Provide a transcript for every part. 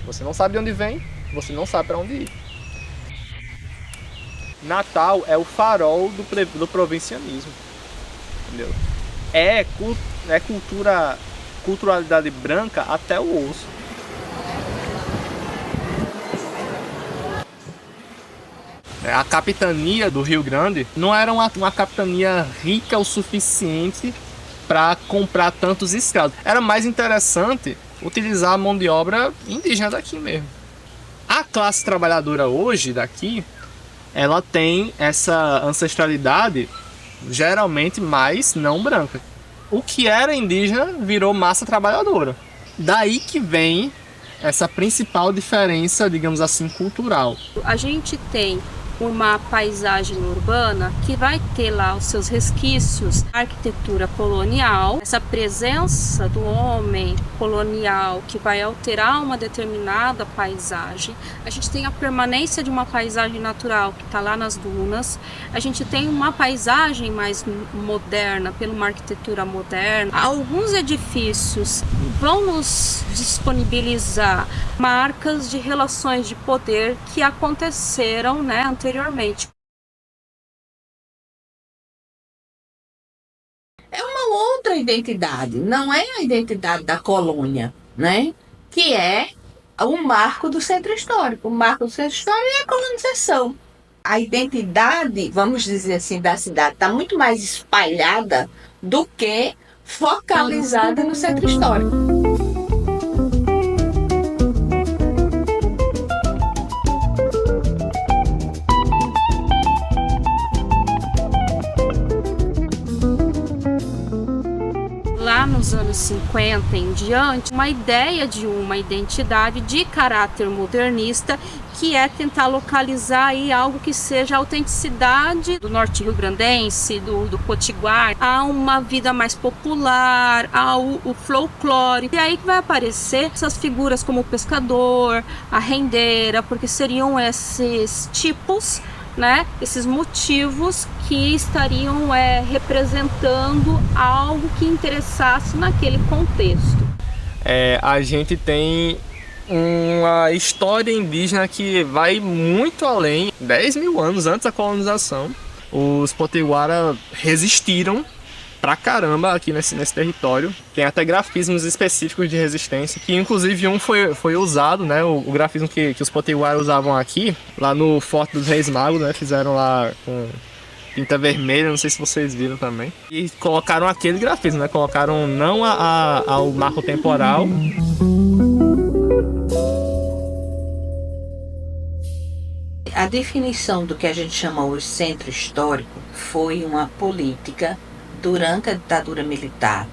Você não sabe de onde vem, você não sabe para onde ir. Natal é o farol do provincianismo, entendeu? É culturalidade branca até o osso. A capitania do Rio Grande não era uma capitania rica o suficiente para comprar tantos escravos. Era mais interessante utilizar a mão de obra indígena daqui mesmo. A classe trabalhadora hoje daqui, ela tem essa ancestralidade geralmente mais não branca. O que era indígena virou massa trabalhadora. Daí que vem essa principal diferença, digamos assim, cultural. A gente tem uma paisagem urbana que vai ter lá os seus resquícios da arquitetura colonial, essa presença do homem colonial que vai alterar uma determinada paisagem. A gente tem a permanência de uma paisagem natural que está lá nas dunas. A gente tem uma paisagem mais moderna, pela uma arquitetura moderna. Alguns edifícios vão nos disponibilizar marcas de relações de poder que aconteceram, anteriormente. É uma outra identidade, não é a identidade da colônia, né? Que é o marco do centro histórico. O marco do centro histórico é a colonização. A identidade, vamos dizer assim, da cidade está muito mais espalhada do que focalizada no centro histórico. Lá nos anos 50 em diante, uma ideia de uma identidade de caráter modernista, que é tentar localizar aí algo que seja a autenticidade do norte rio-grandense, do potiguar, a uma vida mais popular, ao folclore. E aí que vai aparecer essas figuras como o pescador, a rendeira, porque seriam esses tipos, esses motivos que estariam representando algo que interessasse naquele contexto. A gente tem uma história indígena que vai muito além, 10 mil anos antes da colonização. Os potiguara resistiram pra caramba aqui nesse território. Tem até grafismos específicos de resistência, que inclusive um foi usado, o grafismo que os potiguara usavam aqui, lá no Forte dos Reis Magos, fizeram lá com tinta vermelha, não sei se vocês viram também. E colocaram aquele grafismo, colocaram não ao marco temporal. A definição do que a gente chama hoje centro histórico foi uma política durante a ditadura militar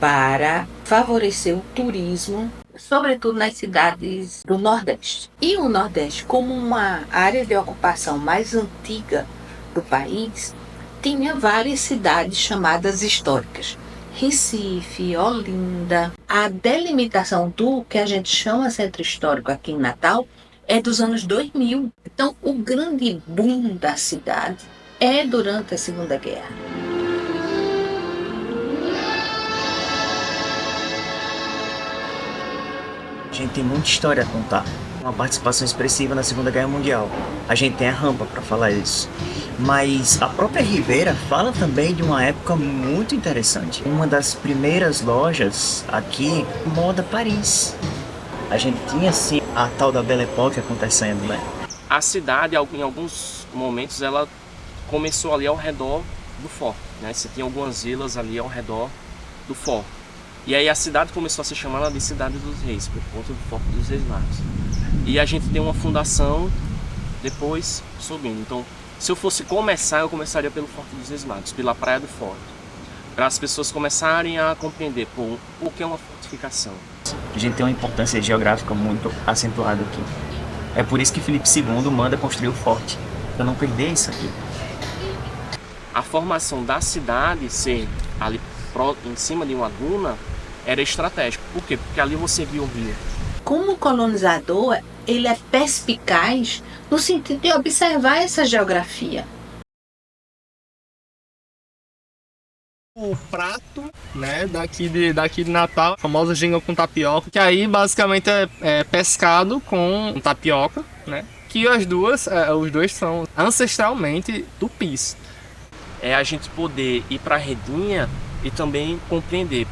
para favorecer o turismo, sobretudo nas cidades do Nordeste. E o Nordeste, como uma área de ocupação mais antiga do país, tinha várias cidades chamadas históricas. Recife, Olinda. A delimitação do que a gente chama centro histórico aqui em Natal é dos anos 2000. Então, o grande boom da cidade é durante a Segunda Guerra. A gente tem muita história a contar. Uma participação expressiva na Segunda Guerra Mundial. A gente tem a rampa para falar isso. Mas a própria Ribeira fala também de uma época muito interessante. Uma das primeiras lojas aqui, Moda Paris. A gente tinha, sim, a tal da Belle Époque acontecendo, A cidade, em alguns momentos, ela começou ali ao redor do forte, Você tinha algumas vilas ali ao redor do forte. E aí a cidade começou a ser chamada de Cidade dos Reis, por conta do Forte dos Reis Magos. E a gente tem uma fundação depois subindo. Então, se eu fosse começar, eu começaria pelo Forte dos Reis Magos, pela Praia do Forte. Para as pessoas começarem a compreender o que é uma fortificação. A gente tem uma importância geográfica muito acentuada aqui. É por isso que Filipe II manda construir o forte, para não perder isso aqui. A formação da cidade ser ali em cima de uma duna era estratégico. Por quê? Porque ali você via o rio. Como colonizador, ele é perspicaz no sentido de observar essa geografia. O prato né, daqui de Natal, a famosa ginga com tapioca, que aí basicamente é pescado com tapioca, né, que os dois são ancestralmente tupis. É a gente poder ir para a redinha e também compreender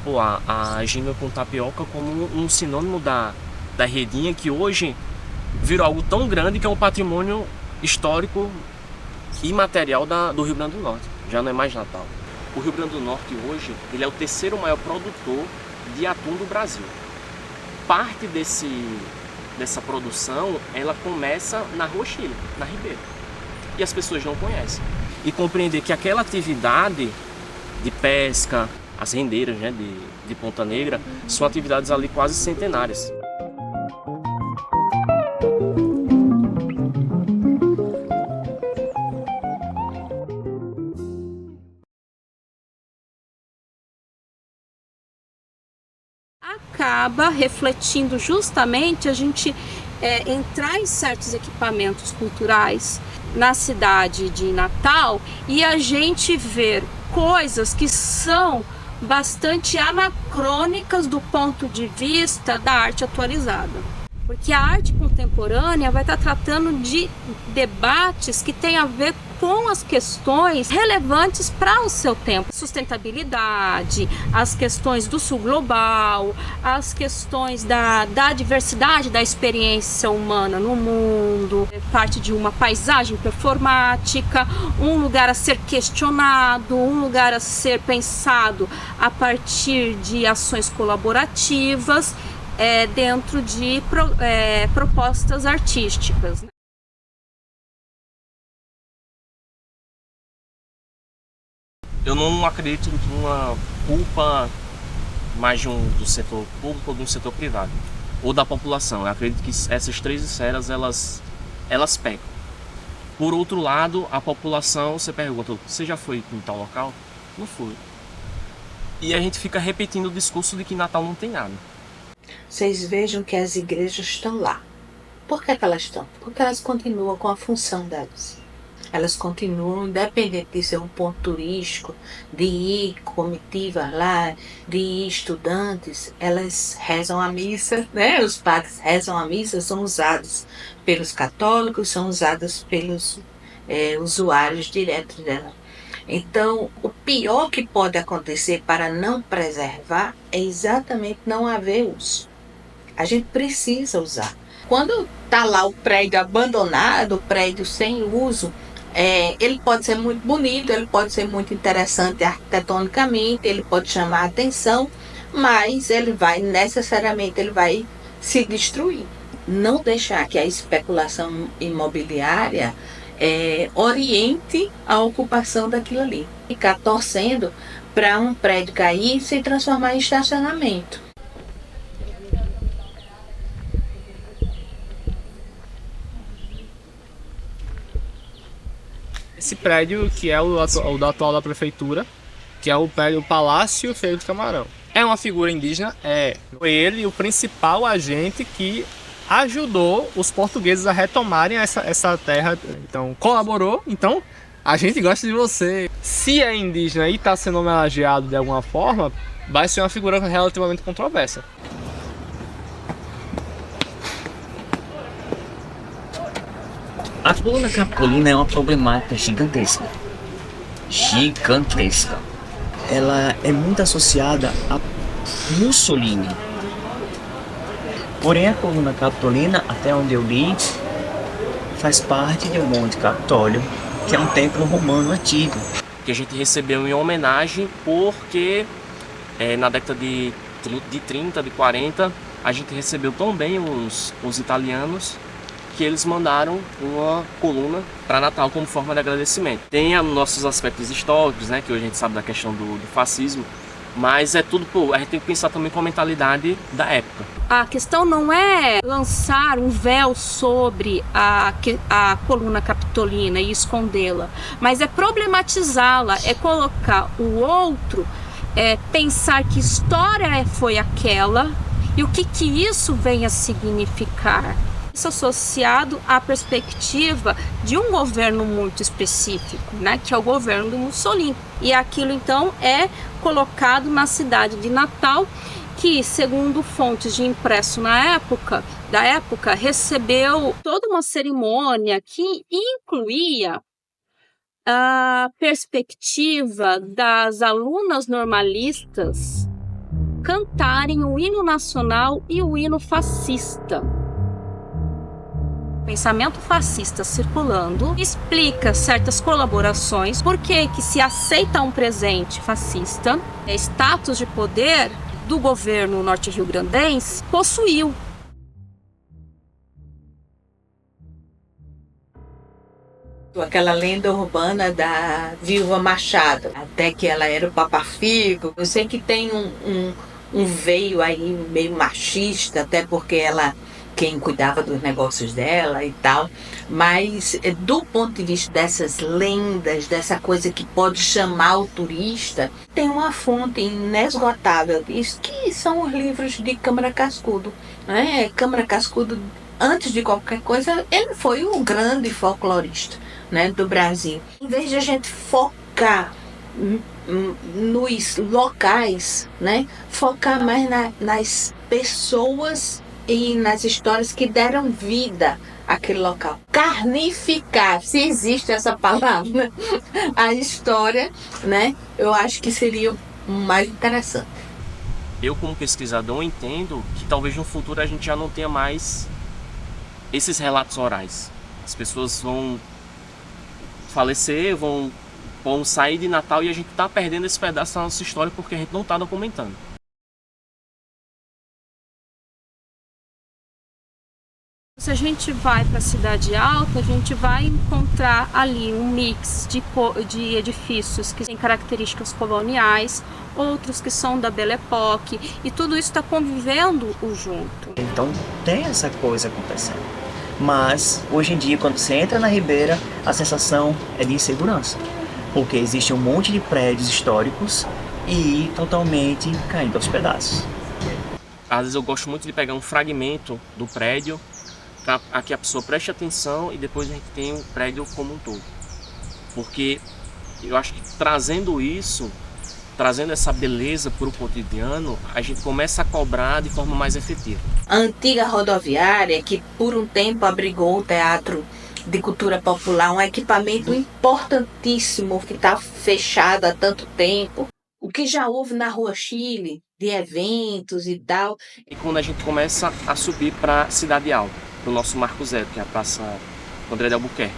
a ginga com tapioca como um sinônimo da redinha, que hoje virou algo tão grande que é um patrimônio histórico e material do Rio Grande do Norte, já não é mais Natal. O Rio Grande do Norte hoje ele é o terceiro maior produtor de atum do Brasil. Parte dessa produção ela começa na Rua Chile, na Ribeira, e as pessoas não conhecem. E compreender que aquela atividade de pesca, as rendeiras, né, de Ponta Negra, são atividades ali quase centenárias. Acaba refletindo justamente a gente entrar em certos equipamentos culturais na cidade de Natal e a gente ver coisas que são bastante anacrônicas do ponto de vista da arte atualizada. Porque a arte contemporânea vai estar tratando de debates que têm a ver com as questões relevantes para o seu tempo. Sustentabilidade, as questões do sul global, as questões da diversidade da experiência humana no mundo, parte de uma paisagem performática, um lugar a ser questionado, um lugar a ser pensado a partir de ações colaborativas, dentro de propostas artísticas. Eu não acredito numa culpa mais do setor público ou do setor privado, ou da população. Eu acredito que essas três esferas, elas pecam. Por outro lado, a população, você pergunta, você já foi em tal local? Não fui. E a gente fica repetindo o discurso de que Natal não tem nada. Vocês vejam que as igrejas estão lá. Por que elas estão? Porque elas continuam com a função delas. Elas continuam, independente de ser um ponto turístico, de ir comitiva lá, de ir estudantes, elas rezam a missa, né? Os padres rezam a missa, são usados pelos católicos, são usados pelos usuários diretos dela. Então, o pior que pode acontecer para não preservar é exatamente não haver uso. A gente precisa usar. Quando está lá o prédio abandonado, o prédio sem uso, ele pode ser muito bonito, ele pode ser muito interessante arquitetonicamente, ele pode chamar a atenção, mas ele vai se destruir. Não deixar que a especulação imobiliária oriente a ocupação daquilo ali. Ficar torcendo para um prédio cair e se transformar em estacionamento. Esse prédio que é o atual da prefeitura, que é o prédio Palácio Feio do Camarão. É uma figura indígena? Foi ele o principal agente que ajudou os portugueses a retomarem essa terra. Então, colaborou. Então, a gente gosta de você. Se é indígena e está sendo homenageado de alguma forma, vai ser uma figura relativamente controversa. A coluna capitolina é uma problemática gigantesca. Gigantesca. Ela é muito associada a Mussolini. Porém, a coluna capitolina, até onde eu li, faz parte de um Monte Capitólio, que é um templo romano antigo. Que a gente recebeu em homenagem porque na década de 30, de 40, a gente recebeu também os italianos, que eles mandaram uma coluna para Natal como forma de agradecimento. Tem nossos aspectos históricos, né, que hoje a gente sabe da questão do fascismo, mas a gente tem que pensar também com a mentalidade da época. A questão não é lançar um véu sobre a coluna capitolina e escondê-la, mas é problematizá-la, é colocar o outro, pensar que história foi aquela e o que isso vem a significar. Isso associado à perspectiva de um governo muito específico, né, que é o governo do Mussolini. E aquilo então é colocado na cidade de Natal, que, segundo fontes de impresso da época, recebeu toda uma cerimônia que incluía a perspectiva das alunas normalistas cantarem o hino nacional e o hino fascista. Pensamento fascista circulando, explica certas colaborações, por que se aceita um presente fascista, status de poder do governo norte-riograndense possuiu. Aquela lenda urbana da Viúva Machado, até que ela era o Papa Figo. Eu sei que tem um veio aí meio machista, até porque ela quem cuidava dos negócios dela e tal, mas do ponto de vista dessas lendas, dessa coisa que pode chamar o turista, tem uma fonte inesgotável disso, que são os livros de Câmara Cascudo, né? Câmara Cascudo, antes de qualquer coisa, ele foi o grande folclorista, né, do Brasil. Em vez de a gente focar nos locais, né, focar mais nas pessoas e nas histórias que deram vida àquele local. Carnificar, se existe essa palavra, a história, né, eu acho que seria o mais interessante. Eu, como pesquisador, entendo que talvez no futuro a gente já não tenha mais esses relatos orais. As pessoas vão falecer, vão sair de Natal e a gente está perdendo esse pedaço da nossa história porque a gente não está documentando. Se a gente vai para a Cidade Alta, a gente vai encontrar ali um mix de edifícios que têm características coloniais, outros que são da Belle Époque, e tudo isso está convivendo junto. Então tem essa coisa acontecendo. Mas hoje em dia, quando você entra na Ribeira, a sensação é de insegurança, porque existe um monte de prédios históricos e totalmente caindo aos pedaços. Às vezes eu gosto muito de pegar um fragmento do prédio para que a pessoa preste atenção e depois a gente tem o prédio como um todo. Porque eu acho que trazendo essa beleza para o cotidiano, a gente começa a cobrar de forma mais efetiva. A antiga rodoviária, que por um tempo abrigou o Teatro de Cultura Popular, um equipamento importantíssimo que está fechado há tanto tempo. O que já houve na Rua Chile, de eventos e tal. E quando a gente começa a subir para a Cidade Alta, para o nosso Marco Zero, que é a Praça André de Albuquerque,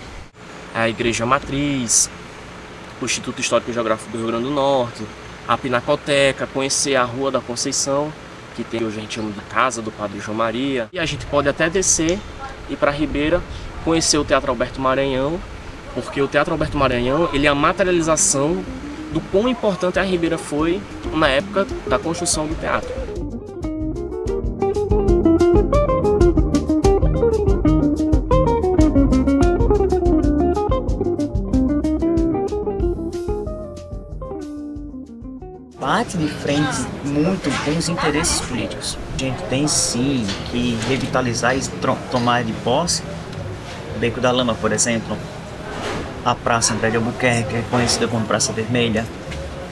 a Igreja Matriz, o Instituto Histórico e Geográfico do Rio Grande do Norte, a Pinacoteca, conhecer a Rua da Conceição, que tem hoje a gente chama de Casa do Padre João Maria. E a gente pode até descer e ir para a Ribeira, conhecer o Teatro Alberto Maranhão, porque o Teatro Alberto Maranhão ele é a materialização do quão importante a Ribeira foi na época da construção do teatro. Bate de frente muito com os interesses políticos. A gente tem sim que revitalizar e tomar de posse o Beco da Lama, por exemplo, a Praça André de Albuquerque, é conhecida como Praça Vermelha,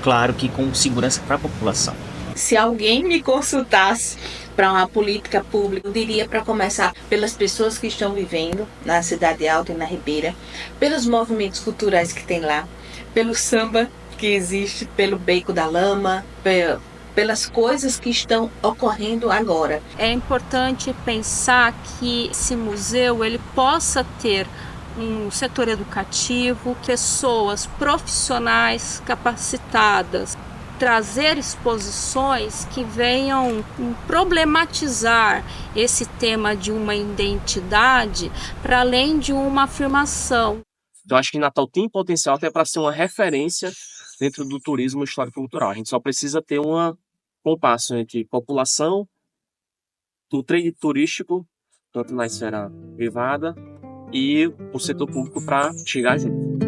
claro que com segurança para a população. Se alguém me consultasse para uma política pública, eu diria para começar pelas pessoas que estão vivendo na Cidade Alta e na Ribeira, pelos movimentos culturais que tem lá, pelo samba que existe, pelo Beco da Lama, pelas coisas que estão ocorrendo agora. É importante pensar que esse museu ele possa ter um setor educativo, pessoas profissionais capacitadas, trazer exposições que venham problematizar esse tema de uma identidade para além de uma afirmação. Então acho que Natal tem potencial até para ser uma referência dentro do turismo histórico-cultural. A gente só precisa ter um compasso entre população, do trade turístico, tanto na esfera privada, e o setor público para chegar junto.